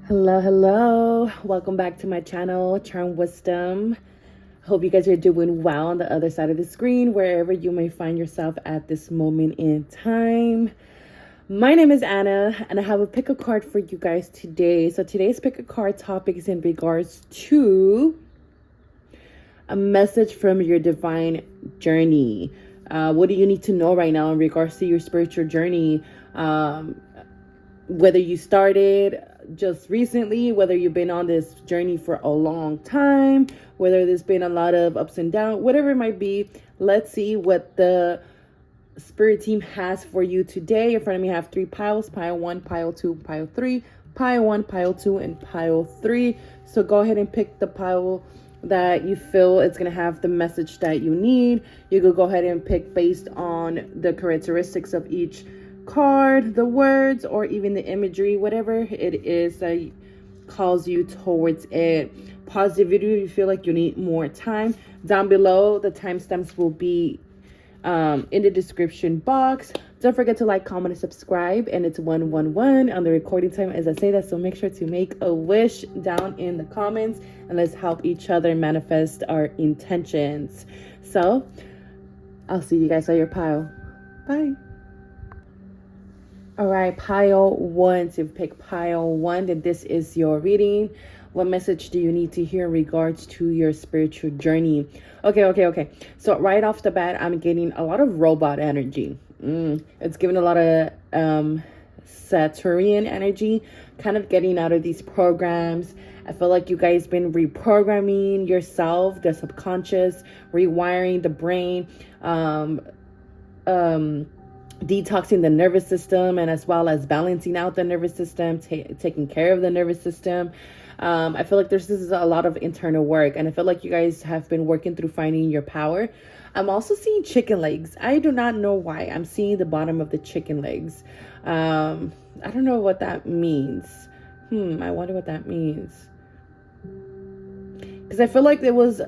Hello. Welcome back to my channel, Charm Wisdom. Hope you guys are doing well on the other side of the screen, wherever you may find yourself at this moment in time. My name is Anna, and I have a pick a card for you guys today. So today's pick a card topic is in regards to a message from your divine journey. What do you need to know right now in regards to your spiritual journey? Whether you started just recently, whether you've been on this journey for a long time, whether there's been a lot of ups and downs, whatever it might be, let's see what the spirit team has for you today. In front of me I have 3 piles: pile 1, pile 2, pile 3, pile 1, pile 2, and pile 3. So go ahead and pick the pile that you feel it's going to have the message that you need. You could go ahead and pick based on the characteristics of each card, the words, or even the imagery, whatever it is that calls you towards it. Pause the video if you feel like you need more time. Down below, the timestamps will be in the description box. Don't forget to like, comment, and subscribe. And it's 111 on the recording time as I say that, so make sure to make a wish down in the comments, and let's help each other manifest our intentions. So I'll see you guys on your pile. Bye. All right, pile 1. So if you pick pile 1, then this is your reading. What message do you need to hear in regards to your spiritual journey? Okay. So right off the bat, I'm getting a lot of robot energy. It's giving a lot of Saturnian energy, kind of getting out of these programs. I feel like you guys been reprogramming yourself, the subconscious, rewiring the brain, detoxing the nervous system, and as well as balancing out the nervous system, taking care of the nervous system. I feel like this is a lot of internal work, and I feel like you guys have been working through finding your power. I'm also seeing chicken legs. I do not know why I'm seeing the bottom of the chicken legs. I don't know what that means. I wonder what that means, because I feel like it was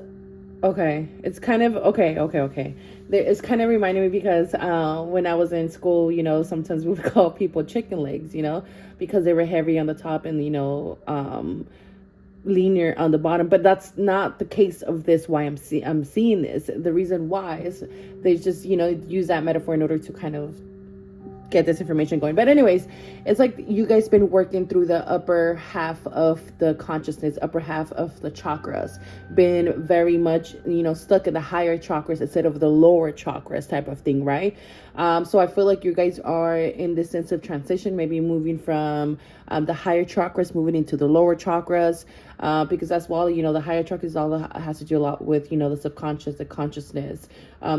okay. It's kind of okay. It's kind of reminding me because when I was in school, sometimes we would call people chicken legs, because they were heavy on the top and, linear on the bottom. But that's not the case of this. Why I'm seeing this. The reason why is they just, use that metaphor in order to kind of get this information going. But anyways, it's like you guys been working through the upper half of the consciousness, upper half of the chakras, been very much stuck in the higher chakras instead of the lower chakras type of thing, right? So I feel like you guys are in this sense of transition, maybe moving from the higher chakras, moving into the lower chakras, because that's why the higher chakras all has to do a lot with the subconscious, the consciousness,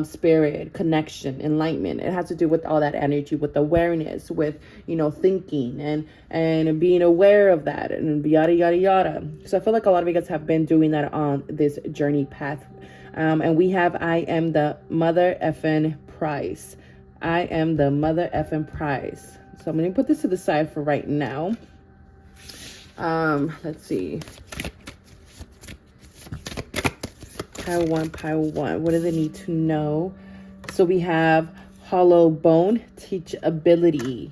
spirit, connection, enlightenment. It has to do with all that energy, with awareness, with thinking and being aware of that, and yada yada yada. So I feel like a lot of you guys have been doing that on this journey path. And we have I am the mother effing price. I am the mother effing price. So I'm going to put this to the side for right now. Let's see. Pile 1. What do they need to know? So we have hollow bone, teachability.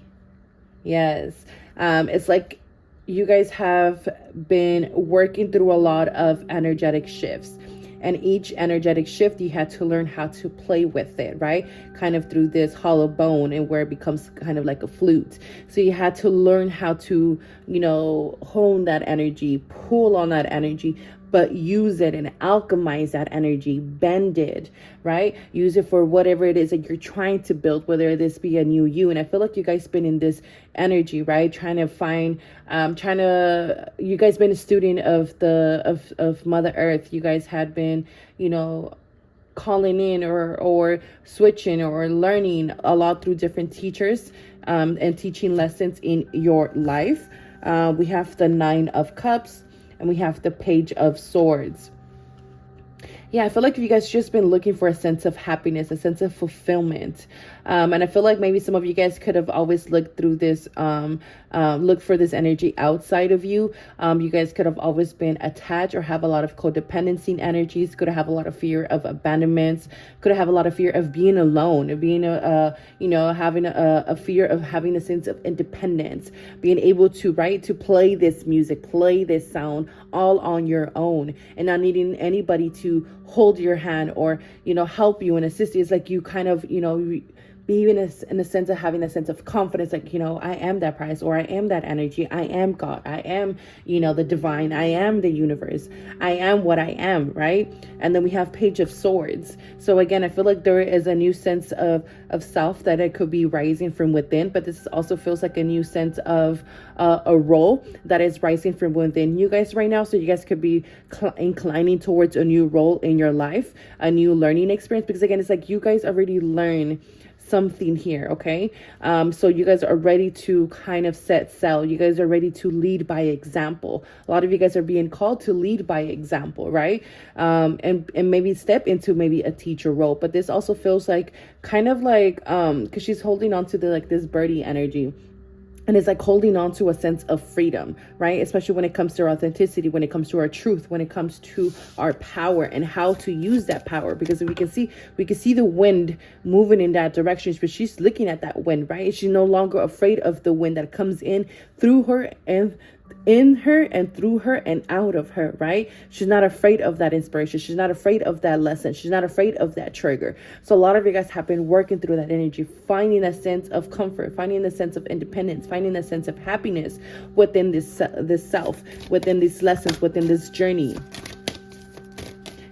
Yes. It's like you guys have been working through a lot of energetic shifts. And each energetic shift, you had to learn how to play with it, right? Kind of through this hollow bone, and where it becomes kind of like a flute. So you had to learn how to, hone that energy, pull on that energy, but use it and alchemize that energy, bend it, right? Use it for whatever it is that you're trying to build, whether this be a new you. And I feel like you guys been in this energy, right? Trying to find, you guys been a student of Mother Earth. You guys had been, calling in or switching or learning a lot through different teachers, and teaching lessons in your life. We have the 9 of Cups, and we have the Page of Swords. Yeah, I feel like you guys just been looking for a sense of happiness, a sense of fulfillment. And I feel like maybe some of you guys could have always looked through this, look for this energy outside of you. You guys could have always been attached or have a lot of codependency energies, could have a lot of fear of abandonments, could have a lot of fear of being alone, being having a fear of having a sense of independence, being able to, right, to play this music, play this sound all on your own and not needing anybody to hold your hand or, help you and assist you. It's like you kind of, be in a sense of having a sense of confidence, like, I am that prize, or I am that energy. I am God. I am, the divine. I am the universe. I am what I am, right? And then we have Page of Swords. So again, I feel like there is a new sense of self that it could be rising from within, but this also feels like a new sense of a role that is rising from within you guys right now. So you guys could be inclining towards a new role in your life, a new learning experience, because again, it's like you guys already learn something here. Okay. So you guys are ready to kind of set sail. You guys are ready to lead by example. A lot of you guys are being called to lead by example, right? And maybe step into maybe a teacher role. But this also feels like kind of like, because she's holding on to this birdie energy. And it's like holding on to a sense of freedom, right? Especially when it comes to our authenticity, when it comes to our truth, when it comes to our power and how to use that power. Because we can see the wind moving in that direction, but she's looking at that wind, right? She's no longer afraid of the wind that comes in through her and in her and through her and out of her, right? She's not afraid of that inspiration. She's not afraid of that lesson. She's not afraid of that trigger. So a lot of you guys have been working through that energy, finding a sense of comfort, finding a sense of independence, finding a sense of happiness within this self, within these lessons, within this journey.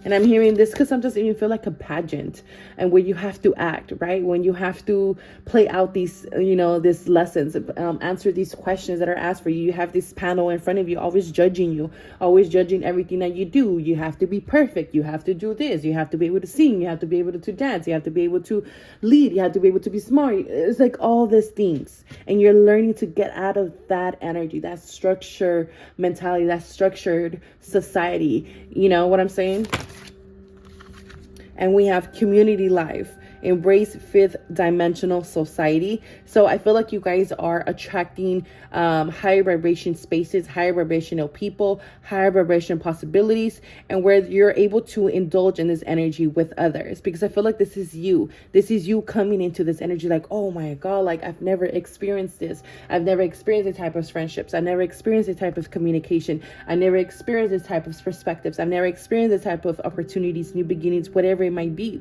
And I'm hearing this because sometimes you feel like a pageant, and where you have to act, right? When you have to play out these, these lessons, answer these questions that are asked for you. You have this panel in front of you, always judging you, always judging everything that you do. You have to be perfect. You have to do this. You have to be able to sing. You have to be able to dance. You have to be able to lead. You have to be able to be smart. It's like all these things. And you're learning to get out of that energy, that structure mentality, that structured society. You know what I'm saying? And we have community life, embrace fifth dimensional society. So I feel like you guys are attracting higher vibration spaces, higher vibrational people, higher vibration possibilities, and where you're able to indulge in this energy with others. Because I feel like this is you coming into this energy like, oh my God, like I've never experienced this. I've never experienced this type of friendships. I've never experienced this type of communication. I never experienced this type of perspectives. I've never experienced this type of opportunities, new beginnings, whatever it might be.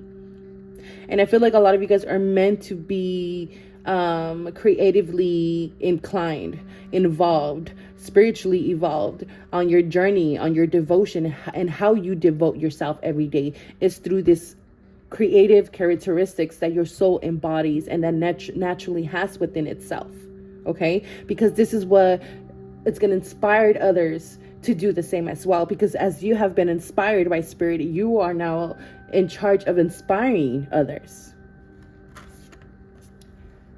And I feel like a lot of you guys are meant to be creatively inclined, involved, spiritually evolved on your journey, on your devotion, and how you devote yourself every day is through this creative characteristics that your soul embodies and that naturally has within itself. Okay? Because this is what it's going to inspire others to do the same as well. Because as you have been inspired by spirit, you are now in charge of inspiring others.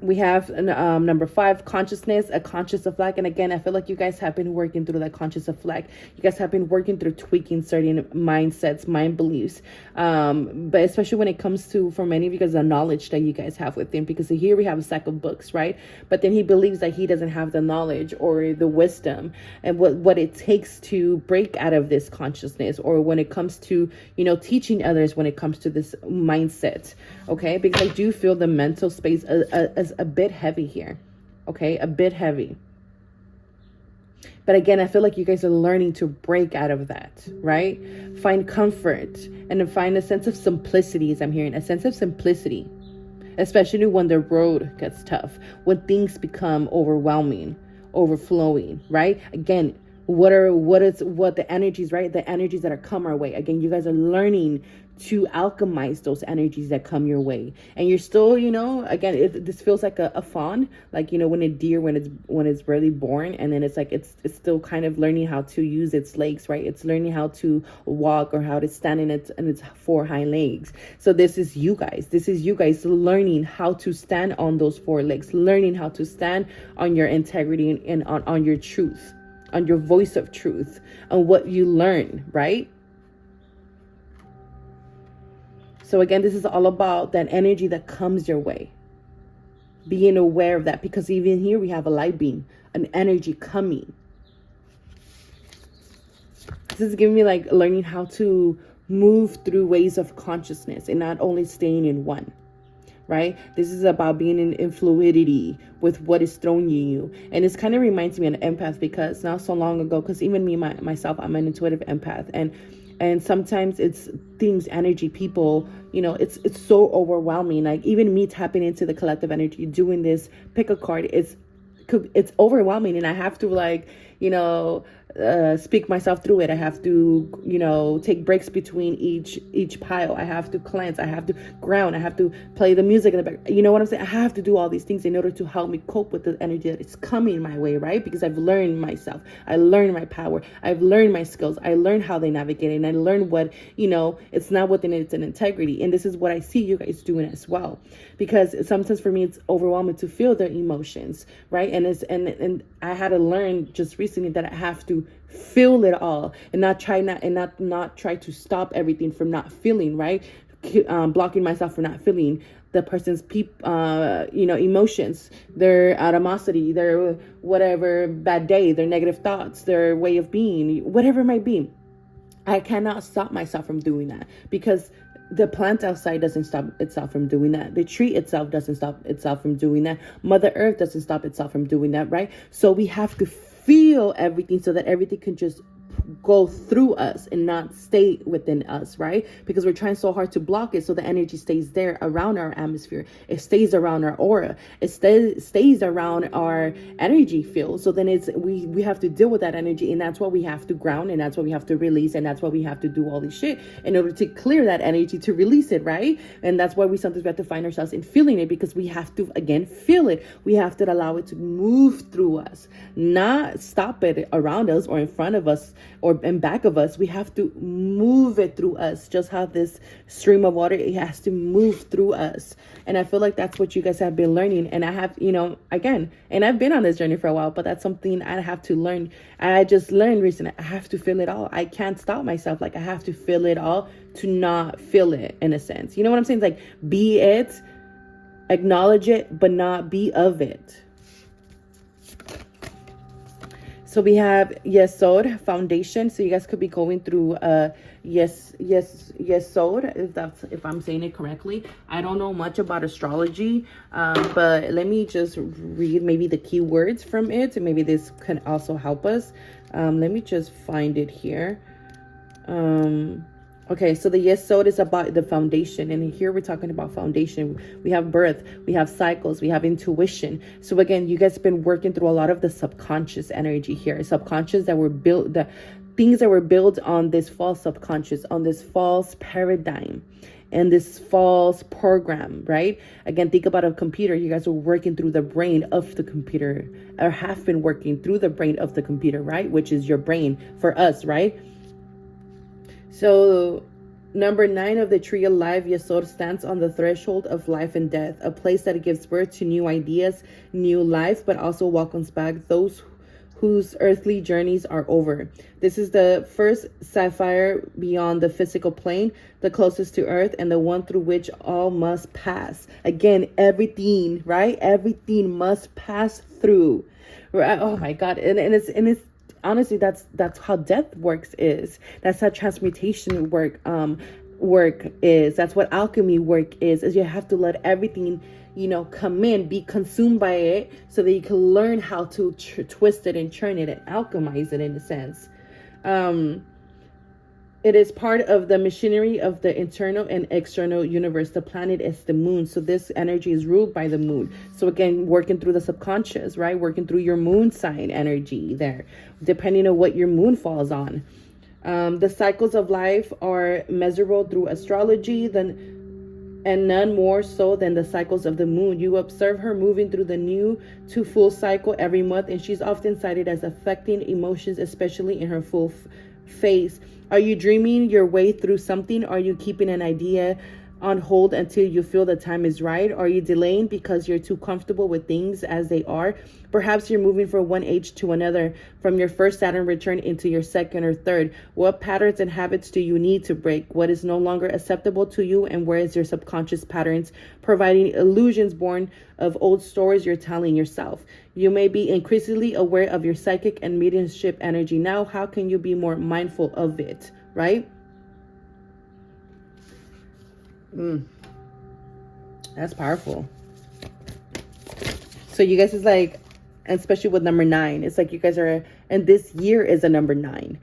We have number 5, consciousness, a conscious of lack. And again, I feel like you guys have been working through that conscious of lack. You guys have been working through tweaking certain mindsets, mind beliefs. But especially when it comes to, for many of you guys, the knowledge that you guys have within. Because here we have a stack of books, right? But then he believes that he doesn't have the knowledge or the wisdom and what it takes to break out of this consciousness, or when it comes to, teaching others when it comes to this mindset. Okay? Because I do feel the mental space as a bit heavy here. Okay, a bit heavy. But again, I feel like you guys are learning to break out of that, right? Find comfort and find a sense of simplicity, as I'm hearing, a sense of simplicity, especially when the road gets tough, when things become overwhelming, overflowing, right? Again, what the energies, right? The energies that are come our way. Again, you guys are learning to alchemize those energies that come your way. And you're still, again, this feels like a fawn, like, when a deer, when it's barely born, and then it's like, it's still kind of learning how to use its legs, right? It's learning how to walk or how to stand in its 4 hind legs. So this is you guys learning how to stand on those 4 legs, learning how to stand on your integrity and on your truth, on your voice of truth, on what you learn, right? So again, this is all about that energy that comes your way. Being aware of that, because even here we have a light beam, an energy coming. This is giving me like learning how to move through ways of consciousness and not only staying in one, right? This is about being in fluidity with what is thrown you. And this kind of reminds me of an empath, because not so long ago, because even me, myself, I'm an intuitive empath. And sometimes it's things, energy, people, it's so overwhelming. Like even me tapping into the collective energy, doing this, pick a card, it's overwhelming. And I have to speak myself through it. I have to, take breaks between each pile. I have to cleanse. I have to ground. I have to play the music in the back. You know what I'm saying? I have to do all these things in order to help me cope with the energy that is coming my way, right? Because I've learned myself. I learned my power. I've learned my skills. I learned how they navigate it. And I learned what, it's not within it, it's an integrity. And this is what I see you guys doing as well. Because sometimes for me, it's overwhelming to feel the emotions, right? And I had to learn just recently that I have to feel it all and not try to stop everything from not feeling, right? Blocking myself from not feeling the person's emotions, their animosity, their whatever bad day, their negative thoughts, their way of being, whatever it might be. I cannot stop myself from doing that, because the plant outside doesn't stop itself from doing that. The tree itself doesn't stop itself from doing that. Mother Earth doesn't stop itself from doing that, right? So we have to feel everything so that everything can just go through us and not stay within us, right? Because we're trying so hard to block it, so the energy stays there around our atmosphere. It stays around our aura. It stays around our energy field. So then we have to deal with that energy, and that's what we have to ground, and that's what we have to release, and that's why we have to do all this shit in order to clear that energy, to release it, right? And that's why we sometimes have to find ourselves in feeling it, because we have to again feel it. We have to allow it to move through us, not stop it around us or in front of us or in back of us. We have to move it through us. Just how this stream of water, it has to move through us. And I feel like that's what you guys have been learning. And I have, again, and I've been on this journey for a while, but that's something I have to learn. I just learned recently, I have to feel it all. I can't stop myself. Like I have to feel it all to not feel it, in a sense. You know what I'm saying? It's like, be it, acknowledge it, but not be of it. So we have Yesod, foundation. So you guys could be going through Yesod, if I'm saying it correctly. I don't know much about astrology, but let me just read maybe the keywords from it, and maybe this can also help us. Let me just find it here. Okay, so the Yesod is about the foundation. And here we're talking about foundation. We have birth, we have cycles, we have intuition. So again, you guys have been working through a lot of the subconscious energy here. Subconscious that were built, the things that were built on this false subconscious, on this false paradigm and this false program, right? Again, think about a computer. You guys are working through the brain of the computer, or have been working through the brain of the computer, right? Which is your brain for us, right? So number 9 of the tree of life, Yesod, stands on the threshold of life and death, a place that gives birth to new ideas, new life, but also welcomes back those whose earthly journeys are over. This is the first sapphire beyond the physical plane, the closest to earth, and the one through which all must pass. Again, everything, right? Everything must pass through. Right? Oh my God. And it's honestly, that's how death works is. That's how transmutation work is. That's what alchemy work is you have to let everything, come in, be consumed by it, so that you can learn how to twist it and churn it and alchemize it, in a sense. It is part of the machinery of the internal and external universe. The planet is the moon. So this energy is ruled by the moon. So again, working through the subconscious, right? Working through your moon sign energy there, depending on what your moon falls on. The cycles of life are measurable through astrology, and none more so than the cycles of the moon. You observe her moving through the new to full cycle every month, and she's often cited as affecting emotions, especially in her full phase. Are you dreaming your way through something? Are you keeping an idea on hold until you feel the time is right? Are you delaying because you're too comfortable with things as they are? Perhaps you're moving from one age to another, from your first Saturn return into your second or third. What patterns and habits do you need to break? What is no longer acceptable to you? And where is your subconscious patterns providing illusions born of old stories you're telling yourself? You may be increasingly aware of your psychic and mediumship energy now. How can you be more mindful of it, right? That's powerful. So you guys is like, and especially with number 9, it's like you guys are, and this year is a number 9.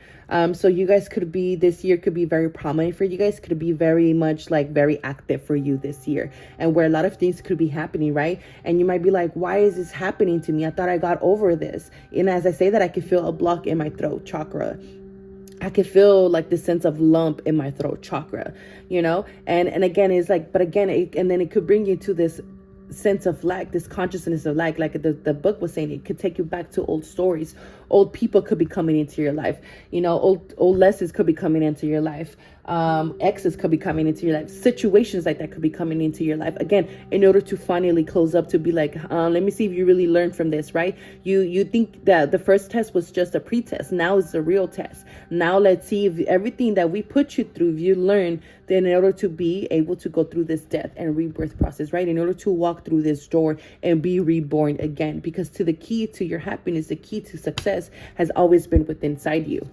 So you guys could be, this year could be very prominent for you guys, could be very much like very active for you this year, and where a lot of things could be happening, right? And you might be like, why is this happening to me? I thought I got over this. And as I say that, I could feel a block in my throat chakra. I could feel like this sense of lump in my throat chakra, you know? And again, it's like, but again, and then it could bring you to this sense of lack, this consciousness of lack, like the book was saying. It could take you back to old stories. Old people could be coming into your life, you know, old lessons could be coming into your life. Exes could be coming into your life. Situations like that could be coming into your life, again, in order to finally close up, to be like, let me see if you really learned from this, right? You think that the first test was just a pretest. Now it's a real test. Now let's see if everything that we put you through, if you learn, then in order to be able to go through this death and rebirth process, right? In order to walk through this door and be reborn again, because to the key to your happiness, the key to success has always been within inside you.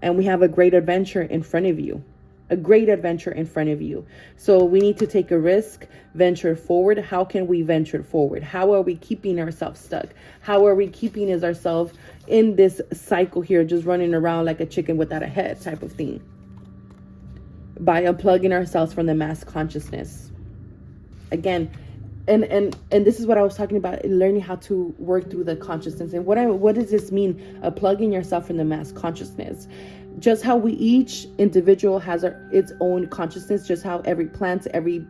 And we have a great adventure in front of you. A great adventure in front of you. So we need to take a risk, venture forward. How can we venture forward? How are we keeping ourselves stuck? How are we keeping ourselves in this cycle here, just running around like a chicken without a head type of thing? By unplugging ourselves from the mass consciousness. Again, and this is what I was talking about, learning how to work through the consciousness. And what does this mean? Unplugging yourself from the mass consciousness. Just how we each individual has its own consciousness, just how every plant, every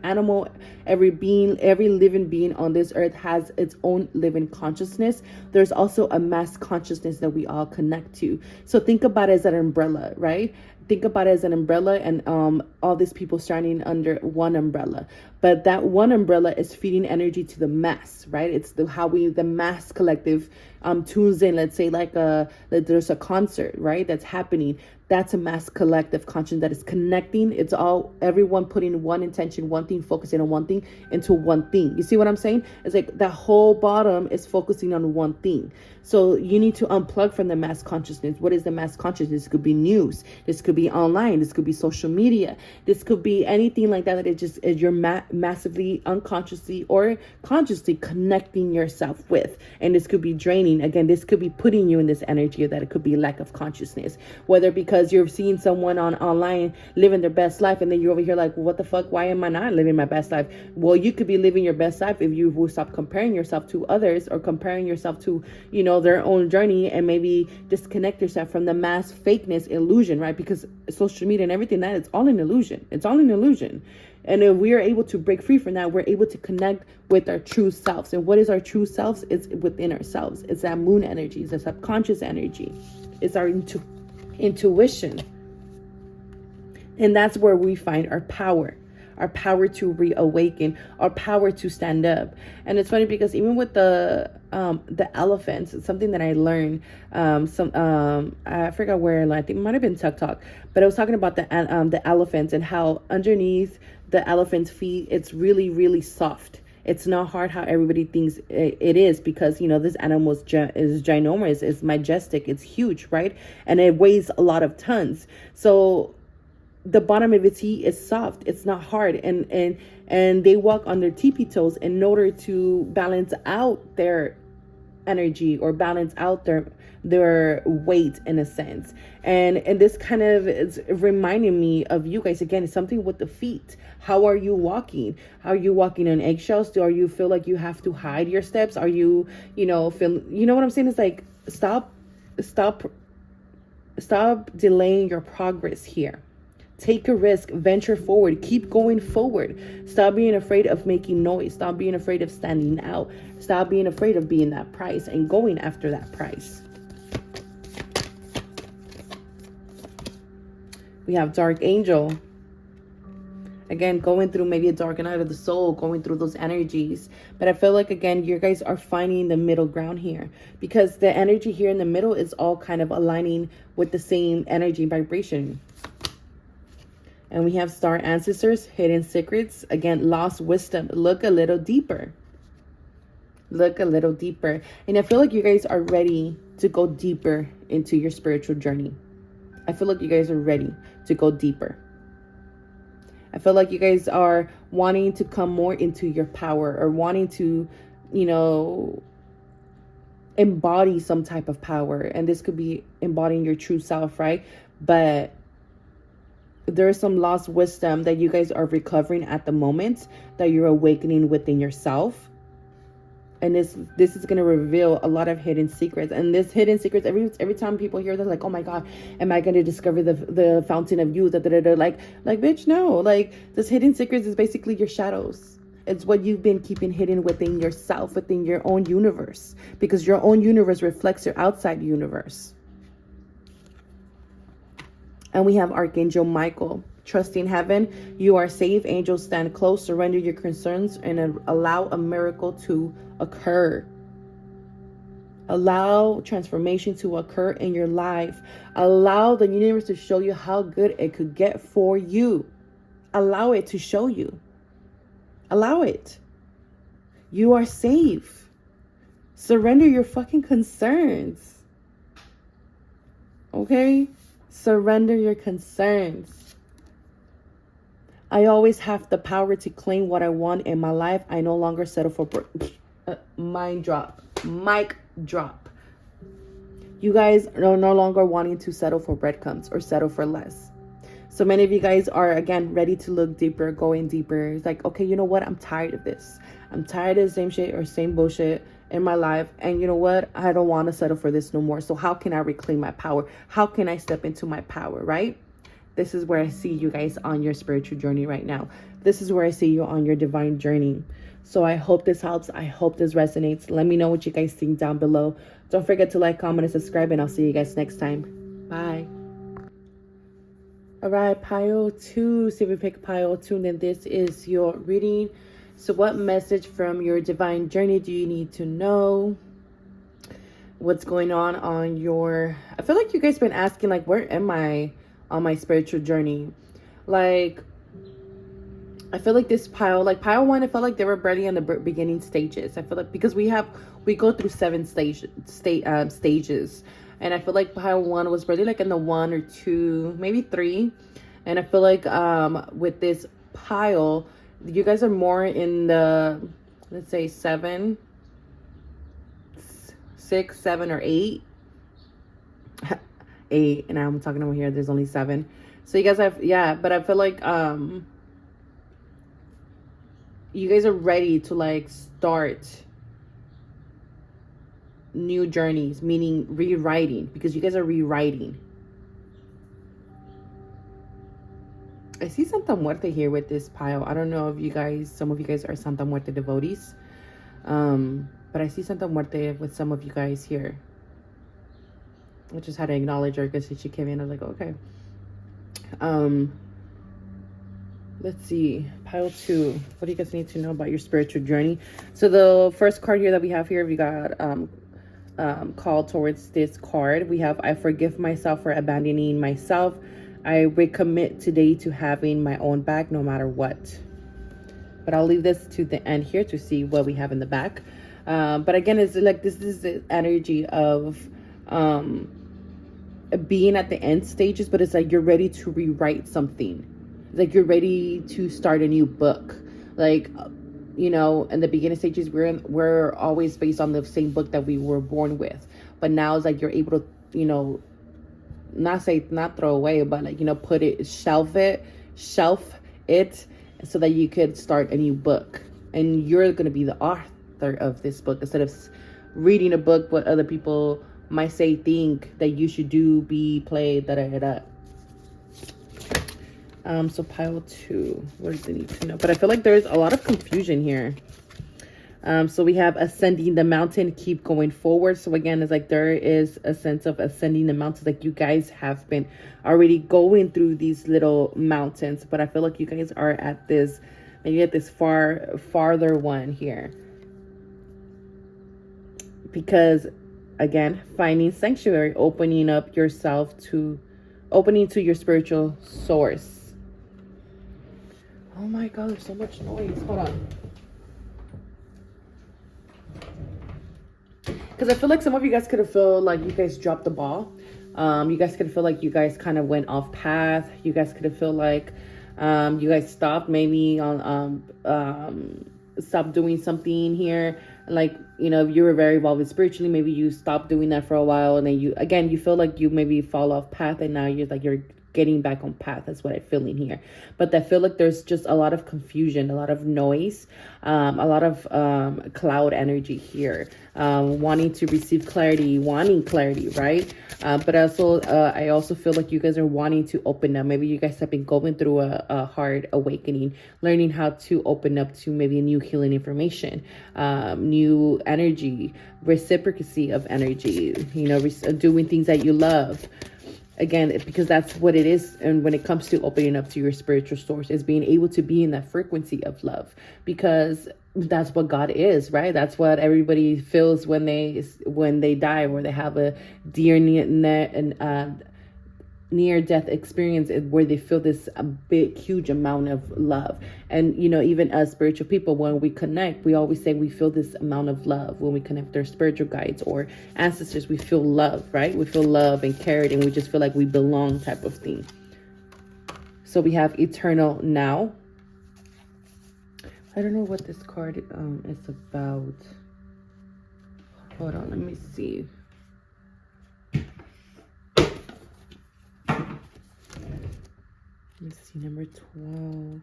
animal, every being, every living being on this earth has its own living consciousness. There's also a mass consciousness that we all connect to. So think about it as an umbrella, right? Think about it as an umbrella, and all these people standing under one umbrella. But that one umbrella is feeding energy to the mass, right? It's the mass collective tunes in. Let's say like there's a concert, right, that's happening. That's a mass collective conscience that is connecting. It's all everyone putting one intention, one thing, focusing on one thing into one thing. You see what I'm saying? It's like that whole bottom is focusing on one thing. So you need to unplug from the mass consciousness. What is the mass consciousness? This could be news. This could be online. This could be social media. This could be anything like that. That it just is you're massively unconsciously or consciously connecting yourself with. And this could be draining. Again, this could be putting you in this energy that it could be lack of consciousness. Whether because you're seeing someone online living their best life, and then you're over here like, well, what the fuck? Why am I not living my best life? Well, you could be living your best life if you will stop comparing yourself to others, or comparing yourself to, you know, their own journey, and maybe disconnect yourself from the mass fakeness illusion, right? Because social media and everything, that it's all an illusion. It's all an illusion. And if we are able to break free from that, we're able to connect with our true selves. And what is our true selves? It's within ourselves. It's that moon energy. It's the subconscious energy. It's our intuition. And that's where we find our power to reawaken, our power to stand up. And it's funny because even with the elephants, it's something that I learned. I forgot where. I think it might have been Talk, but I was talking about the elephants and how underneath the elephant's feet, it's really, really soft. It's not hard how everybody thinks it is, because, you know, this animal is ginormous, it's majestic, it's huge, right? And it weighs a lot of tons. So the bottom of its feet is soft. It's not hard. And they walk on their tippy toes in order to balance out their energy, or balance out their weight in a sense. And this kind of is reminding me of you guys. Again, it's something with the feet. How are you walking? How are you walking on eggshells? Do you feel like you have to hide your steps? Are you, you know what I'm saying? It's like, stop delaying your progress here. Take a risk, venture forward, keep going forward. Stop being afraid of making noise. Stop being afraid of standing out. Stop being afraid of being that prize and going after that prize. We have Dark Angel. Again, going through maybe a dark night of the soul, going through those energies. But I feel like, again, you guys are finding the middle ground here, because the energy here in the middle is all kind of aligning with the same energy vibration. And we have star ancestors, hidden secrets, again, lost wisdom. Look a little deeper. Look a little deeper. And I feel like you guys are ready to go deeper into your spiritual journey. I feel like you guys are ready to go deeper. I feel like you guys are wanting to come more into your power, or wanting to, you know, embody some type of power. And this could be embodying your true self, right? But there is some lost wisdom that you guys are recovering at the moment, that you're awakening within yourself. And this is going to reveal a lot of hidden secrets. And this hidden secrets, every time people hear that, like, oh my God, am I going to discover the fountain of youth? Like, bitch, no. Like, this hidden secrets is basically your shadows. It's what you've been keeping hidden within yourself, within your own universe. Because your own universe reflects your outside universe. And we have Archangel Michael. Trusting heaven, you are safe. Angels stand close. Surrender your concerns and allow a miracle to occur. Allow transformation to occur in your life. Allow the universe to show you how good it could get for you. Allow it to show you. Allow it. You are safe. Surrender your fucking concerns. Okay? Surrender your concerns. I always have the power to claim what I want in my life. I no longer settle for mic drop. You guys are no longer wanting to settle for breadcrumbs or settle for less. So many of you guys are, again, ready to look deeper, going deeper. It's like, okay, you know what? I'm tired of this. I'm tired of the same shit or same bullshit in my life. And you know what? I don't want to settle for this no more. So how can I reclaim my power? How can I step into my power, right? This is where I see you guys on your spiritual journey right now. This is where I see you on your divine journey. So I hope this helps. I hope this resonates. Let me know what you guys think down below. Don't forget to like, comment, and subscribe. And I'll see you guys next time. Bye. All right, pile 2. See if we pick pile 2. And then this is your reading. So what message from your divine journey do you need to know? What's going on your... I feel like you guys been asking, like, where am I on my spiritual journey? Like, I feel like this pile, like pile 1, I felt like they were barely in the beginning stages. I feel like because we go through 7 stages, and I feel like pile 1 was barely like in the 1 or 2, maybe 3. And I feel like with this pile, you guys are more in the, let's say 7, 6, 7, or 8. 8, and I'm talking over here, there's only 7. So you guys have, yeah, but I feel like you guys are ready to like start new journeys, meaning rewriting, because you guys are rewriting. I see Santa Muerte here with this pile. I don't know if you guys, some of you guys are Santa Muerte devotees, but I see Santa Muerte with some of you guys here. I just had to acknowledge her because she came in. I was like, okay. Let's see. Pile 2. What do you guys need to know about your spiritual journey? So the first card here that we have here, we got called towards this card. We have, I forgive myself for abandoning myself. I recommit today to having my own back no matter what. But I'll leave this to the end here to see what we have in the back. But again, it's like this is the energy of being at the end stages, but it's like you're ready to rewrite something. It's like you're ready to start a new book. Like, you know, in the beginning stages, we're always based on the same book that we were born with. But now it's like you're able to, you know, not throw away, but like, you know, shelf it so that you could start a new book. And you're going to be the author of this book instead of reading a book what other people might say, think that you should do, be, play, da-da-da-da. So pile 2, what does it need to know? But I feel like there's a lot of confusion here. So we have ascending the mountain, keep going forward. So again, it's like there is a sense of ascending the mountains. Like you guys have been already going through these little mountains, but I feel like you guys are at this, maybe at this farther one here. Because again, finding sanctuary, opening to your spiritual source. Oh my God, there's so much noise. Hold on. Because I feel like some of you guys could have felt like you guys dropped the ball. You guys could feel like you guys kind of went off path. You guys could have felt like you guys stopped maybe on stopped doing something here. Like, you know, if you were very involved spiritually, maybe you stopped doing that for a while, and then you feel like you maybe fall off path, and now you're getting back on path. That's what I'm feeling here. But I feel like there's just a lot of confusion, a lot of noise, a lot of cloud energy here, wanting to receive clarity, wanting clarity, right? But also, I also feel like you guys are wanting to open up. Maybe you guys have been going through a hard awakening, learning how to open up to maybe new healing information, new energy, reciprocity of energy, you know, doing things that you love. Again, because that's what it is. And when it comes to opening up to your spiritual source, is being able to be in that frequency of love, because that's what God is, right? That's what everybody feels when they die, or they have a near death experience, where they feel this big, huge amount of love. And, you know, even as spiritual people, when we connect, we always say we feel this amount of love. When we connect with our spiritual guides or ancestors, we feel love, right? We feel love and cared, and we just feel like we belong, type of thing. So we have eternal now. I don't know what this card is about. Hold on, let me see. Let's see, number 12.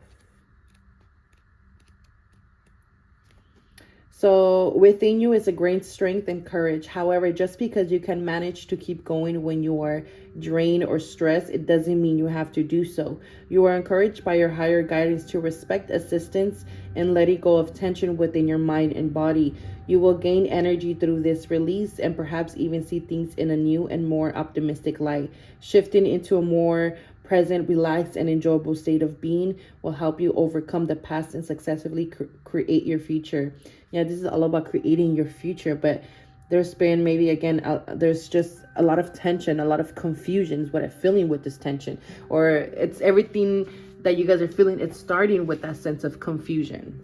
So within you is a great strength and courage. However, just because you can manage to keep going when you are drained or stressed, it doesn't mean you have to do so. You are encouraged by your higher guidance to respect assistance and letting go of tension within your mind and body. You will gain energy through this release, and perhaps even see things in a new and more optimistic light. Shifting into a more present, relaxed, and enjoyable state of being will help you overcome the past and successfully create your future. Yeah, this is all about creating your future, but there's been maybe, again, there's just a lot of tension, a lot of confusion is what I'm feeling with this tension. Or it's everything that you guys are feeling, it's starting with that sense of confusion.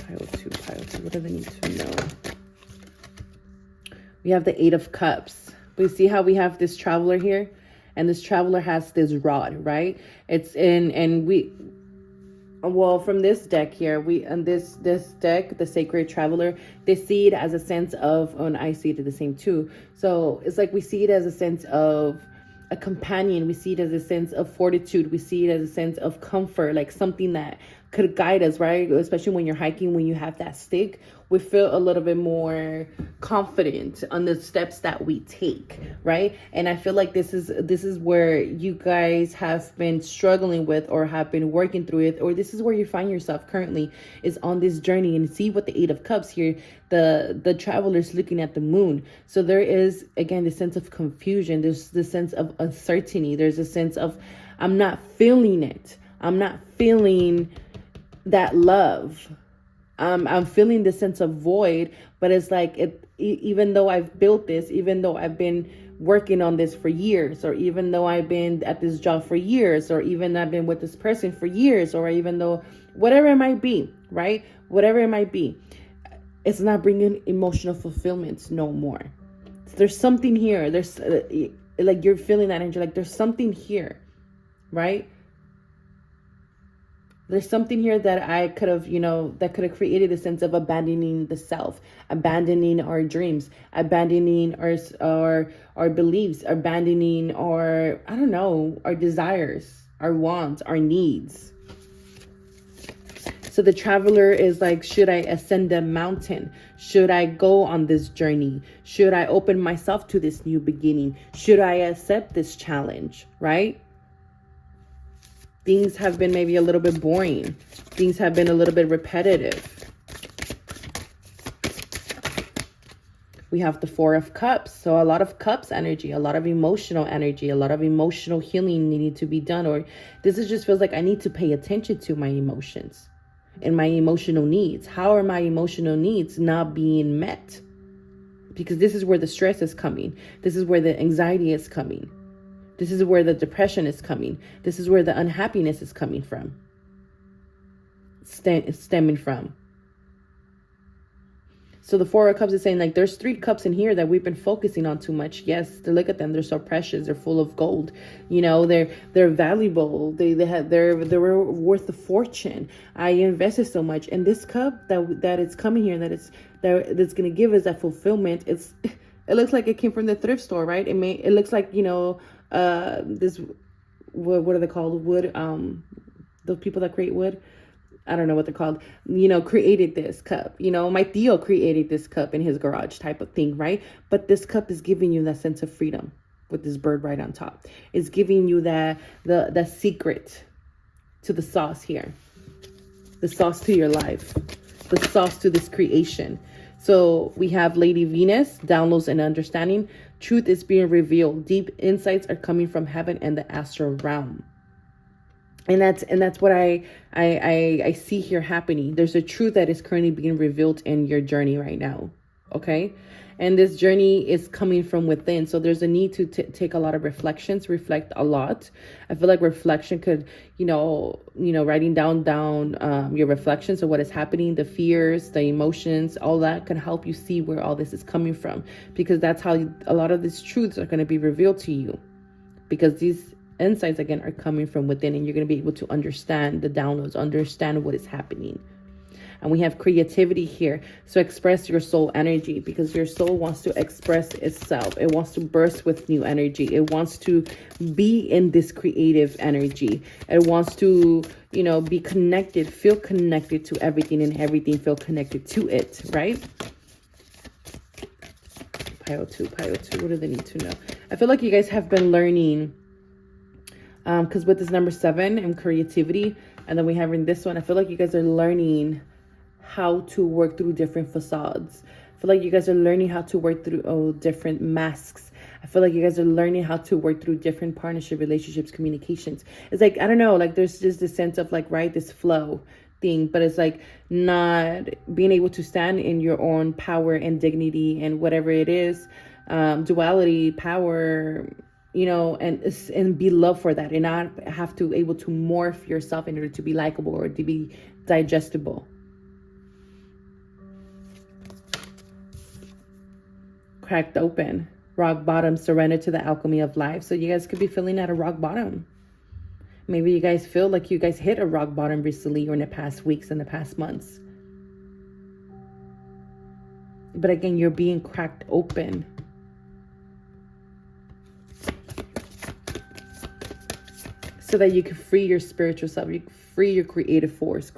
Pile two, what do they need to know? We have the Eight of Cups. We see how we have this traveler here, and this traveler has this rod, right? It's from this deck here, this deck, the Sacred Traveler, they see it as a sense of, and I see it the same too. So it's like we see it as a sense of a companion. We see it as a sense of fortitude. We see it as a sense of comfort, like something that could guide us, right? Especially when you're hiking, when you have that stick, we feel a little bit more confident on the steps that we take, right? And I feel like this is where you guys have been struggling with, or have been working through it, or this is where you find yourself currently, is on this journey. And see what the Eight of Cups here, the traveler's looking at the moon. So there is, again, the sense of confusion. There's the sense of uncertainty. There's a sense of, I'm not feeling it. I'm not feeling that love. I'm feeling the sense of void, but it's like, even though I've built this, even though I've been working on this for years, or even though I've been at this job for years, or even I've been with this person for years, or even though, whatever it might be, right? Whatever it might be, it's not bringing emotional fulfillment no more. There's something here. There's like, you're feeling that energy, like there's something here, right? There's something here that I could have, that could have created a sense of abandoning the self, abandoning our dreams, abandoning our beliefs, abandoning our, I don't know, our desires, our wants, our needs. So the traveler is like, should I ascend a mountain? Should I go on this journey? Should I open myself to this new beginning? Should I accept this challenge, right? Things have been maybe a little bit boring. Things have been a little bit repetitive. We have the Four of Cups. So a lot of cups energy, a lot of emotional energy, a lot of emotional healing needing to be done. Or this is just feels like I need to pay attention to my emotions and my emotional needs. How are my emotional needs not being met? Because this is where the stress is coming. This is where the anxiety is coming. This is where the depression is coming. This is where the unhappiness is coming from. Stemming from. So the Four of Cups is saying like there's 3 cups in here that we've been focusing on too much. Yes, look at them. They're so precious. They're full of gold. You know, they're valuable. They're worth a fortune. I invested so much. And this cup that is coming here, that's gonna give us that fulfillment. It looks like it came from the thrift store, right? It looks like, you know, this, what are they called? Wood, the people that create wood. I don't know what they're called, you know, created this cup. You know, my Theo created this cup in his garage type of thing, right? But this cup is giving you that sense of freedom with this bird right on top. It's giving you the secret to the sauce here. The sauce to your life. The sauce to this creation. So we have Lady Venus, downloads and understanding. Truth is being revealed. Deep insights are coming from heaven and the astral realm. And that's what I see here happening. There's a truth that is currently being revealed in your journey right now. Okay. And this journey is coming from within. So there's a need to take a lot of reflections, reflect a lot. I feel like reflection could, you know, writing down your reflections of what is happening, the fears, the emotions, all that can help you see where all this is coming from. Because that's how a lot of these truths are going to be revealed to you. Because these insights again are coming from within, and you're going to be able to understand the downloads, understand what is happening. And we have creativity here. So express your soul energy, because your soul wants to express itself. It wants to burst with new energy. It wants to be in this creative energy. It wants to, you know, be connected, feel connected to everything, and everything feel connected to it, right? Pile 2. What do they need to know? I feel like you guys have been learning, because with this number 7 and creativity, and then we have in this one, I feel like you guys are learning how to work through different facades. I feel like you guys are learning how to work through different masks. I feel like you guys are learning how to work through different partnership, relationships, communications. It's like, I don't know, like there's just this sense of like, right, this flow thing, but it's like not being able to stand in your own power and dignity and whatever it is, duality, power, you know, and be loved for that, and not have to able to morph yourself in order to be likable or to be digestible. Cracked open, rock bottom, surrender to the alchemy of life. So you guys could be feeling at a rock bottom. Maybe you guys feel like you guys hit a rock bottom recently, or in the past weeks, in the past months. But again, you're being cracked open. So that you can free your spiritual self, you can free your creative force,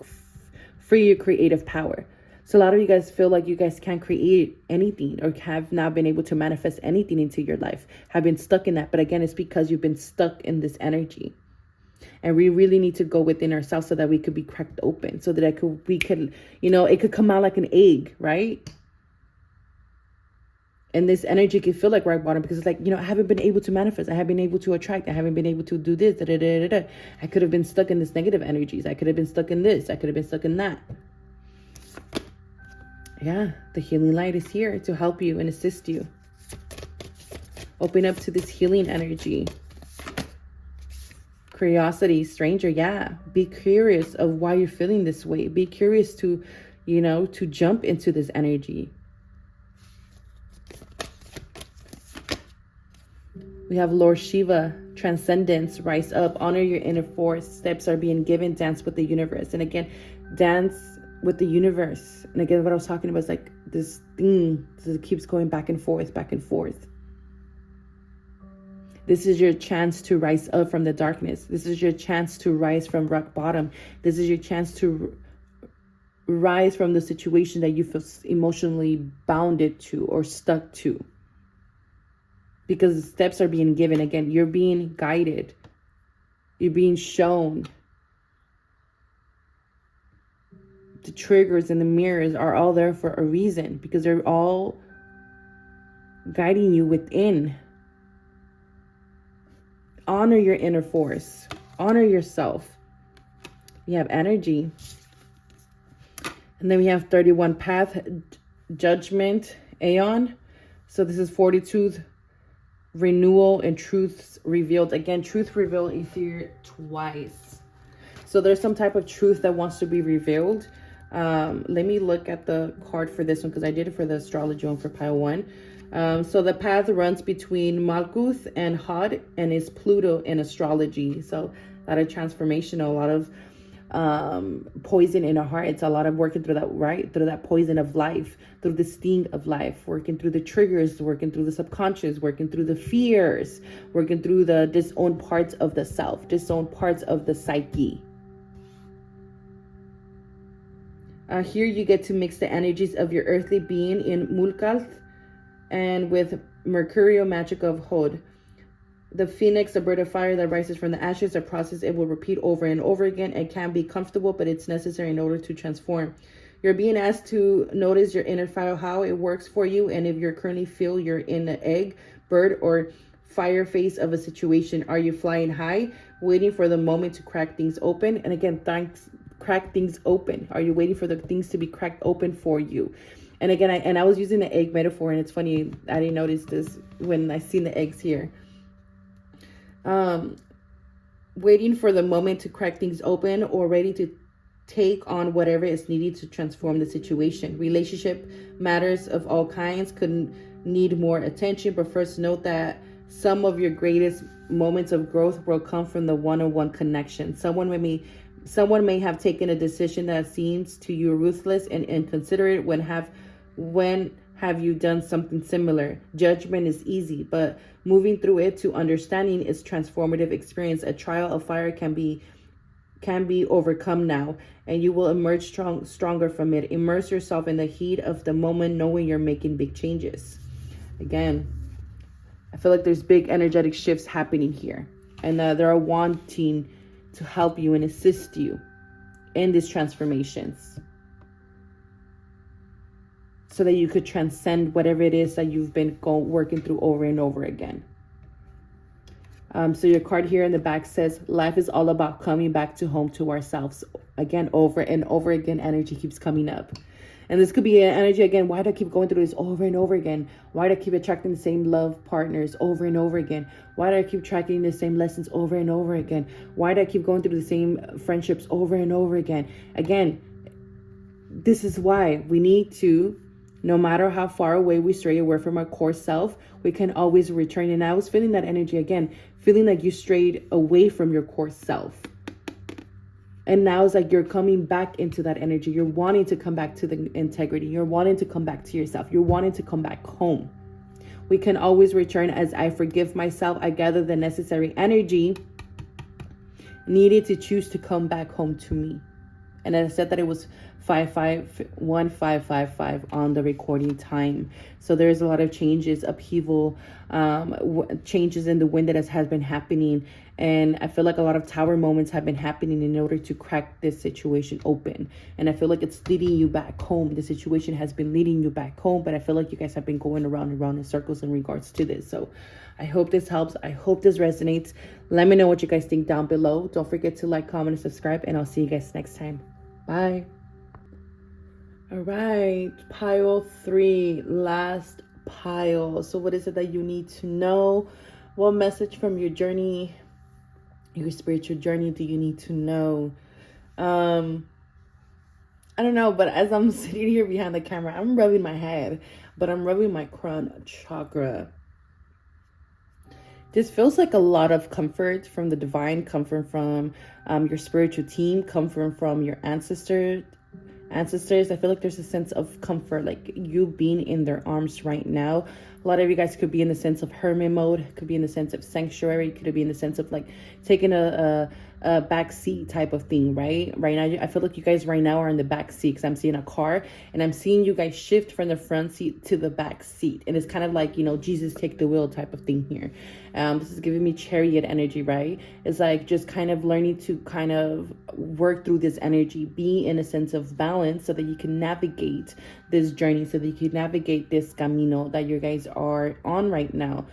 free your creative power. So a lot of you guys feel like you guys can't create anything, or have not been able to manifest anything into your life, have been stuck in that. But again, it's because you've been stuck in this energy. And we really need to go within ourselves so that we could be cracked open, so that we could, you know, it could come out like an egg, right? And this energy can feel like rock bottom, because it's like, you know, I haven't been able to manifest. I haven't been able to attract. I haven't been able to do this. I could have been stuck in this negative energies. I could have been stuck in this. I could have been stuck in that. Yeah, the healing light is here to help you and assist you. Open up to this healing energy. Curiosity, stranger, yeah. Be curious of why you're feeling this way. Be curious to, you know, to jump into this energy. We have Lord Shiva, transcendence, rise up, honor your inner force. Steps are being given, dance with the universe. And again, dance with the universe. And again, what I was talking about is like this thing that keeps going back and forth, back and forth. This is your chance to rise up from the darkness. This is your chance to rise from rock bottom. This is your chance to rise from the situation that you feel emotionally bounded to or stuck to. Because the steps are being given. Again, you're being guided. You're being shown. The triggers and the mirrors are all there for a reason, because they're all guiding you within. Honor your inner force. Honor yourself. We have energy. And then we have 31 path, judgment, aeon. So this is 42, renewal, and truths revealed. Again, truth revealed is here twice. So there's some type of truth that wants to be revealed. Let me look at the card for this one, because I did it for the astrology one for pile 1. So the path runs between Malkuth and Hod, and is Pluto in astrology. So a lot of transformation, a lot of poison in our heart. It's a lot of working through that, right? Through that poison of life, through the sting of life, working through the triggers, working through the subconscious, working through the fears, working through the disowned parts of the self, disowned parts of the psyche. Here you get to mix the energies of your earthly being in Mulkalth and with Mercurial magic of Hod. The phoenix, the bird of fire that rises from the ashes, a process it will repeat over and over again. It can be comfortable, but it's necessary in order to transform. You're being asked to notice your inner fire, how it works for you, and if you currently feel you're in the egg, bird, or fire phase of a situation. Are you flying high, waiting for the moment to crack things open? And again, crack things open. Are you waiting for the things to be cracked open for you? And again, I was using the egg metaphor, and it's funny, I didn't notice this when I seen the eggs here. Waiting for the moment to crack things open, or ready to take on whatever is needed to transform the situation. Relationship matters of all kinds could need more attention, but first note that some of your greatest moments of growth will come from the one-on-one connection. Someone may have taken a decision that seems to you ruthless and inconsiderate. When have you done something similar? Judgment is easy, but moving through it to understanding is transformative experience. A trial of fire can be overcome now, and you will emerge stronger from it. Immerse yourself in the heat of the moment, knowing you're making big changes. Again, I feel like there's big energetic shifts happening here, and they're wanting to help you and assist you in these transformations, so that you could transcend whatever it is that you've been working through over and over again. So your card here in the back says, life is all about coming back to home, to ourselves. Again, over and over again, energy keeps coming up. And this could be an energy, again, why do I keep going through this over and over again? Why do I keep attracting the same love partners over and over again? Why do I keep attracting the same lessons over and over again? Why do I keep going through the same friendships over and over again? Again, this is why we need to, no matter how far away we stray away from our core self, we can always return. And I was feeling that energy again, feeling like you strayed away from your core self. And now it's like you're coming back into that energy. You're wanting to come back to the integrity. You're wanting to come back to yourself. You're wanting to come back home. We can always return. As I forgive myself, I gather the necessary energy needed to choose to come back home to me. And I said that it was 551555 on the recording time. So there's a lot of changes, upheaval, changes in the wind that has been happening. And I feel like a lot of tower moments have been happening in order to crack this situation open. And I feel like it's leading you back home. The situation has been leading you back home, but I feel like you guys have been going around and around in circles in regards to this. So I hope this helps. I hope this resonates. Let me know what you guys think down below. Don't forget to like, comment, and subscribe, and I'll see you guys next time. Bye. All right, pile 3, last pile. So what is it that you need to know? What message from your journey, your spiritual journey, do you need to know? I don't know, but as I'm sitting here behind the camera, I'm rubbing my head, but I'm rubbing my crown chakra. This feels like a lot of comfort from the divine, comfort from your spiritual team, comfort from your ancestors. I feel like there's a sense of comfort, like you being in their arms right now. A lot of you guys could be in the sense of hermit mode, could be in the sense of sanctuary, could be in the sense of like taking a back seat type of thing, right? Right now, I feel like you guys right now are in the back seat, because I'm seeing a car, and I'm seeing you guys shift from the front seat to the back seat. And it's kind of like, Jesus take the wheel type of thing here. This is giving me chariot energy, right? It's like just kind of learning to kind of work through this energy, be in a sense of balance, so that you can navigate this journey, so that you can navigate this camino that you guys are on right now.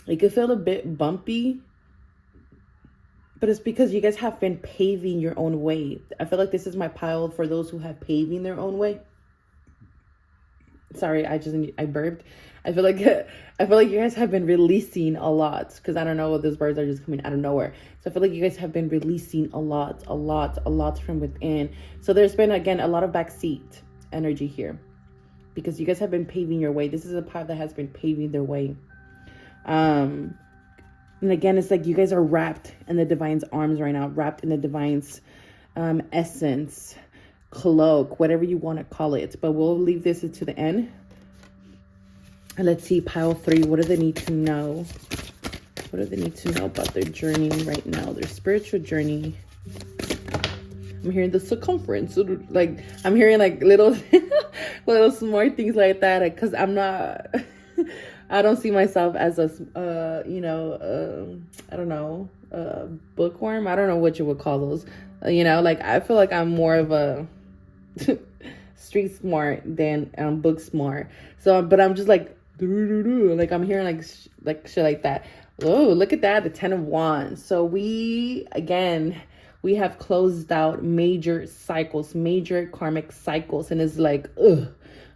It could feel a bit bumpy, but it's because you guys have been paving your own way. I feel like this is my pile for those who have paving their own way. Sorry, I burped. I feel like you guys have been releasing a lot, because I don't know, those words are just coming out of nowhere. So I feel like you guys have been releasing a lot from within. So there's been, again, a lot of backseat energy here, because you guys have been paving your way. This is a pile that has been paving their way. And again, it's like you guys are wrapped in the divine's arms right now, wrapped in the divine's essence, cloak, whatever you want to call it. But we'll leave this to the end. And let's see, pile 3, what do they need to know? What do they need to know about their journey right now, their spiritual journey? I'm hearing the circumference. Like, I'm hearing like little smart things like that, because I'm not... I don't see myself as a, I don't know, bookworm. I don't know what you would call those. Like, I feel like I'm more of a street smart than book smart. So, but I'm just like, like I'm hearing like shit like that. Oh, look at that, the 10 of Wands. So we have closed out major cycles, major karmic cycles, and it's like, ugh.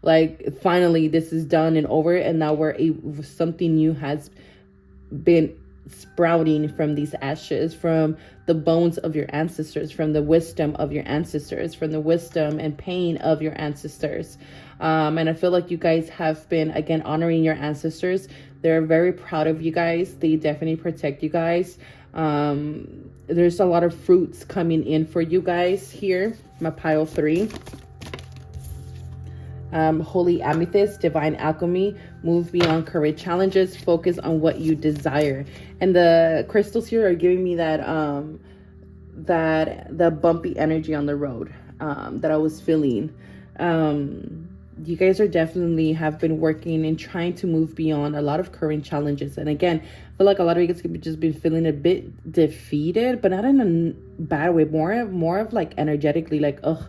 Like, finally, this is done and over, and now something new has been sprouting from these ashes, from the bones of your ancestors, from the wisdom of your ancestors, from the wisdom and pain of your ancestors. And I feel like you guys have been, again, honoring your ancestors. They're very proud of you guys. They definitely protect you guys. There's a lot of fruits coming in for you guys here. My pile 3. Holy amethyst, divine alchemy, move beyond current challenges, focus on what you desire. And the crystals here are giving me that the bumpy energy on the road that I was feeling. You guys are definitely have been working and trying to move beyond a lot of current challenges. And again, I feel like a lot of you guys could be just been feeling a bit defeated, but not in a bad way, more of like energetically, like, ugh.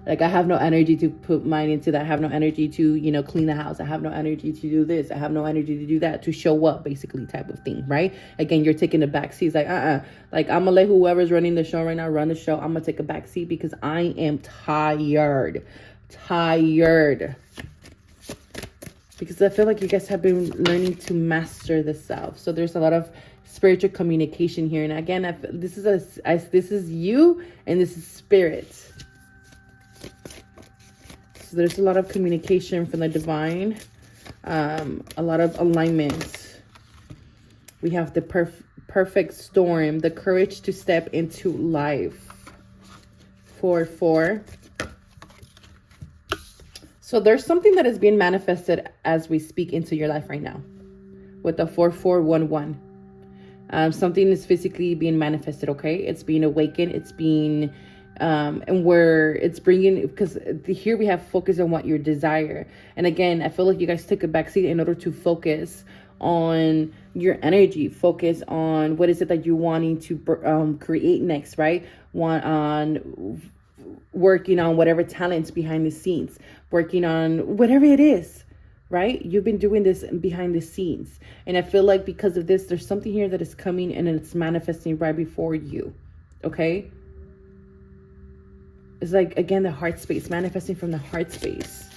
Like, I have no energy to put mine into that. I have no energy to, clean the house. I have no energy to do this. I have no energy to do that, to show up, basically, type of thing, right? Again, you're taking the back seat. It's like, Like, I'm going to let whoever's running the show right now run the show. I'm going to take a back seat because I am tired. Because I feel like you guys have been learning to master the self. So there's a lot of spiritual communication here. And again, this is you and this is spirit. So there's a lot of communication from the divine, a lot of alignment. We have the perfect storm, the courage to step into life. 4-4. So there's something that is being manifested as we speak into your life right now with the 4-4-1-1. Something is physically being manifested, okay? It's being awakened. It's being... and where it's bringing, because here we have focus on what you desire. And again, I feel like you guys took a backseat in order to focus on your energy, focus on what is it that you're wanting to create next, right? Working on whatever talents behind the scenes, working on whatever it is, right? You've been doing this behind the scenes. And I feel like because of this, there's something here that is coming and it's manifesting right before you, okay? It's like, again, the heart space, manifesting from the heart space.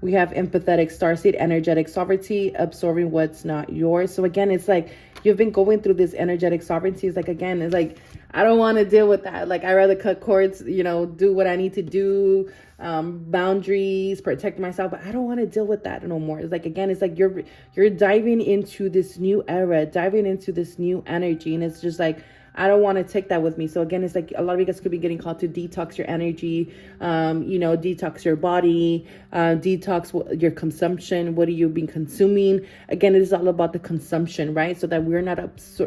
We have empathetic starseed, energetic sovereignty, absorbing what's not yours. So again, it's like you've been going through this energetic sovereignty. It's like, again, it's like, I don't want to deal with that. Like, I rather cut cords, do what I need to do, boundaries, protect myself. But I don't want to deal with that no more. It's like, again, it's like you're diving into this new era, diving into this new energy. And it's just like, I don't want to take that with me. So again, it's like a lot of you guys could be getting called to detox your energy, detox your body, detox your consumption. What are you being consuming? Again, it is all about the consumption, right? So that we're not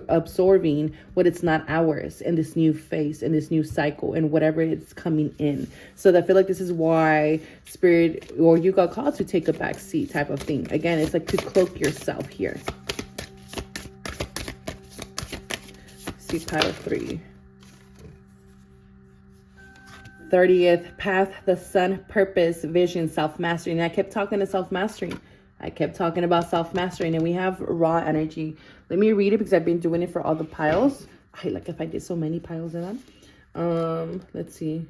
absorbing what it's not ours in this new phase, in this new cycle, and whatever it's coming in. So I feel like this is why spirit, or you got called to take a back seat type of thing. Again, it's like to cloak yourself here. See pile 3. 30th path, the sun, purpose, vision, self-mastery. And I kept talking to self-mastery. I kept talking about self-mastery. And we have raw energy. Let me read it because I've been doing it for all the piles. I like if I did so many piles of them. Let's see.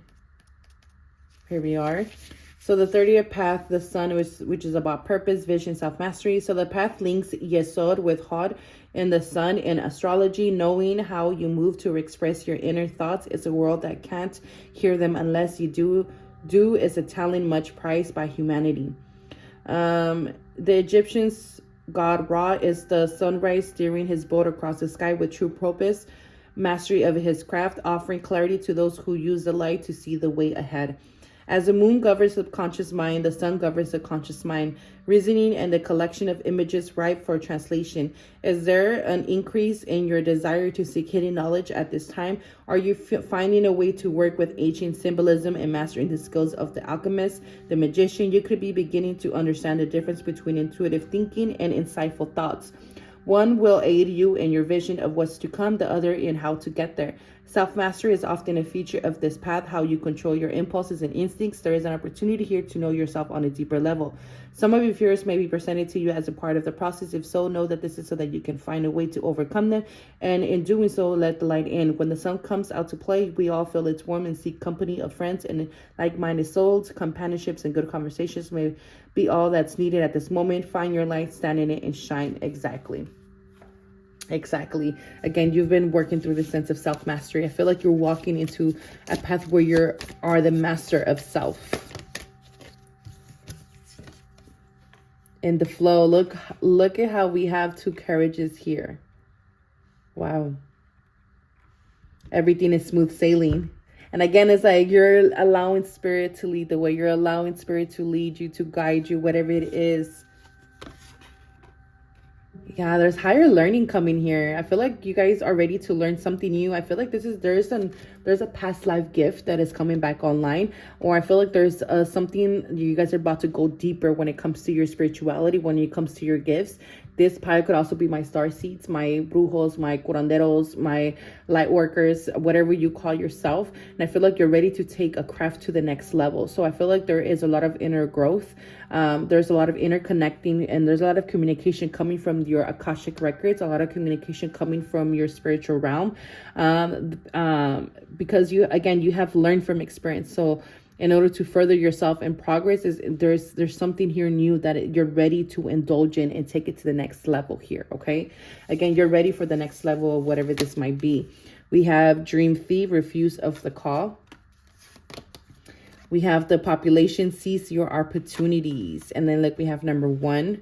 Here we are. So the 30th path, the sun, which is about purpose, vision, self-mastery. So the path links Yesod with Hod and the sun in astrology. Knowing how you move to express your inner thoughts. It's a world that can't hear them unless you do is a talent much prized by humanity. The Egyptians' god Ra is the sunrise, steering his boat across the sky with true purpose, mastery of his craft, offering clarity to those who use the light to see the way ahead. As the moon governs the conscious mind, the sun governs the conscious mind, reasoning and the collection of images ripe for translation. Is there an increase in your desire to seek hidden knowledge at this time? Are you finding a way to work with ancient symbolism and mastering the skills of the alchemist, the magician? You could be beginning to understand the difference between intuitive thinking and insightful thoughts. One will aid you in your vision of what's to come, the other in how to get there. Self-mastery is often a feature of this path, how you control your impulses and instincts. There is an opportunity here to know yourself on a deeper level. Some of your fears may be presented to you as a part of the process. If so, know that this is so that you can find a way to overcome them. And in doing so, let the light in. When the sun comes out to play, we all feel its warmth and seek company of friends and like-minded souls. Companionships and good conversations may be all that's needed at this moment. Find your light, stand in it, and shine. Exactly. Again, you've been working through the sense of self-mastery. I feel like you're walking into a path where you are the master of self. In the flow, look at how we have 2 carriages here. Wow. Everything is smooth sailing. And again, it's like you're allowing spirit to lead the way. You're allowing spirit to lead you, to guide you, whatever it is. Yeah, there's higher learning coming here. I feel like you guys are ready to learn something new. I feel like there's a past life gift that is coming back online, or I feel like there's something you guys are about to go deeper when it comes to your spirituality, when it comes to your gifts. This pile could also be my star seeds, my brujos, my curanderos, my light workers, whatever you call yourself. And I feel like you're ready to take a craft to the next level. So I feel like there is a lot of inner growth. There's a lot of interconnecting, and there's a lot of communication coming from your Akashic records, a lot of communication coming from your spiritual realm. Because you have learned from experience. So in order to further yourself and progress, there's something here new that you're ready to indulge in and take it to the next level here. Okay, again, you're ready for the next level of whatever this might be. We have dream thief, refuse of the call. We have the population, seize your opportunities. And then we have number 1.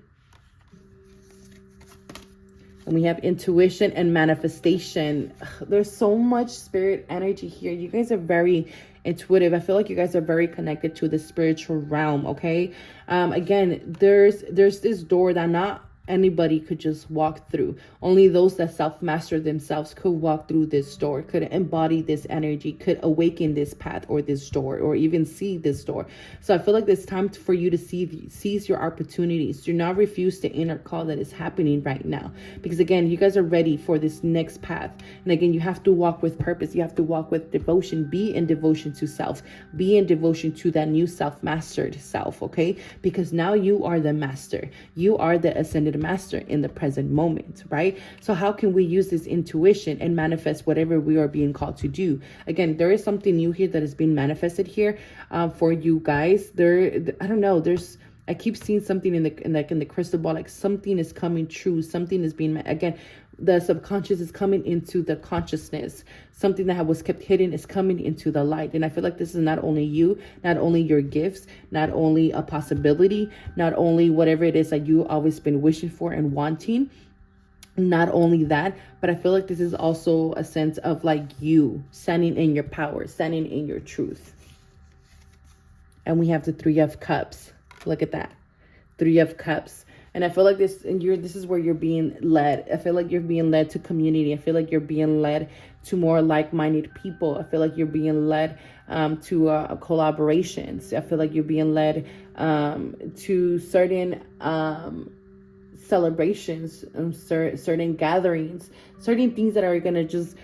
And we have intuition and manifestation. There's so much spirit energy here. You guys are very intuitive. I feel like you guys are very connected to the spiritual realm. Okay. Again, there's this door that not anybody could just walk through. Only those that self-master themselves could walk through this door, could embody this energy, could awaken this path or this door, or even see this door. So I feel like it's time for you to seize your opportunities. Do not refuse the inner call that is happening right now. Because again, you guys are ready for this next path. And again, you have to walk with purpose. You have to walk with devotion. Be in devotion to self. Be in devotion to that new self-mastered self, okay? Because now you are the master. You are the ascended master in the present moment, right? So how can we use this intuition and manifest whatever we are being called to do? Again, there is something new here that is being manifested here for you guys. I don't know, I keep seeing something in the crystal ball, like something is coming true, something is being, again, the subconscious is coming into the consciousness. Something that was kept hidden is coming into the light. And I feel like this is not only you, not only your gifts, not only a possibility, not only whatever it is that you always been wishing for and wanting. not only that, but I feel like this is also a sense of like you standing in your power, standing in your truth. And we have the 3 of Cups. Look at that. 3 of Cups. And I feel like this is where you're being led. I feel like you're being led to community. I feel like you're being led to more like-minded people. I feel like you're being led to collaborations. I feel like you're being led to certain celebrations, certain gatherings, certain things that are going to just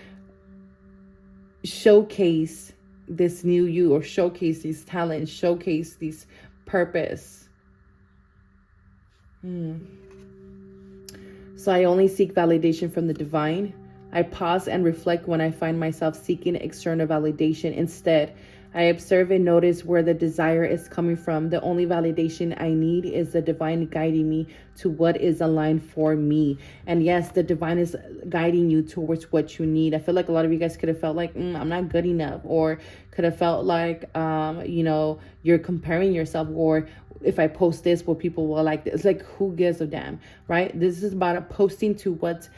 showcase this new you, or showcase these talents, showcase these purpose. So I only seek validation from the divine. I pause and reflect when I find myself seeking external validation. Instead, I observe and notice where the desire is coming from. The only validation I need is the divine guiding me to what is aligned for me. And yes, the divine is guiding you towards what you need. I feel like a lot of you guys could have felt like, I'm not good enough, or could have felt like, you're comparing yourself, or if I post this, well, people will like this. It's like, who gives a damn, right? This is about posting to what's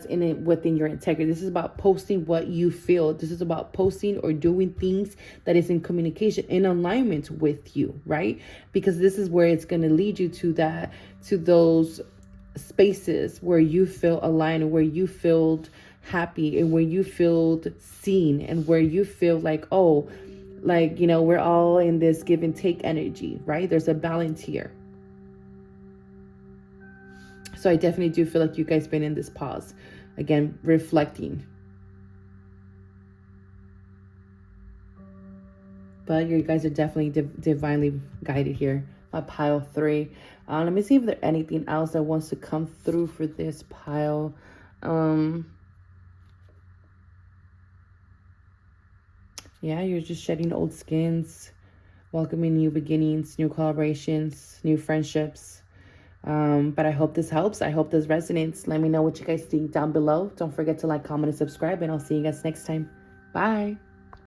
in it within your integrity. This is about posting what you feel. This is about posting or doing things that is in communication, in alignment with you, right? Because this is where it's going to lead you to those spaces where you feel aligned, where you feel happy, and where you feel seen, and where you feel like, oh, like, we're all in this give and take energy, right? There's a balance here. So I definitely do feel like you guys been in this pause, again, reflecting. But you guys are definitely divinely guided here. My pile 3. Let me see if there's anything else that wants to come through for this pile. Yeah, you're just shedding old skins, welcoming new beginnings, new collaborations, new friendships. But I hope this helps. I hope this resonates. Let me know what you guys think down below. Don't forget to like, comment, and subscribe, and I'll see you guys next time. Bye.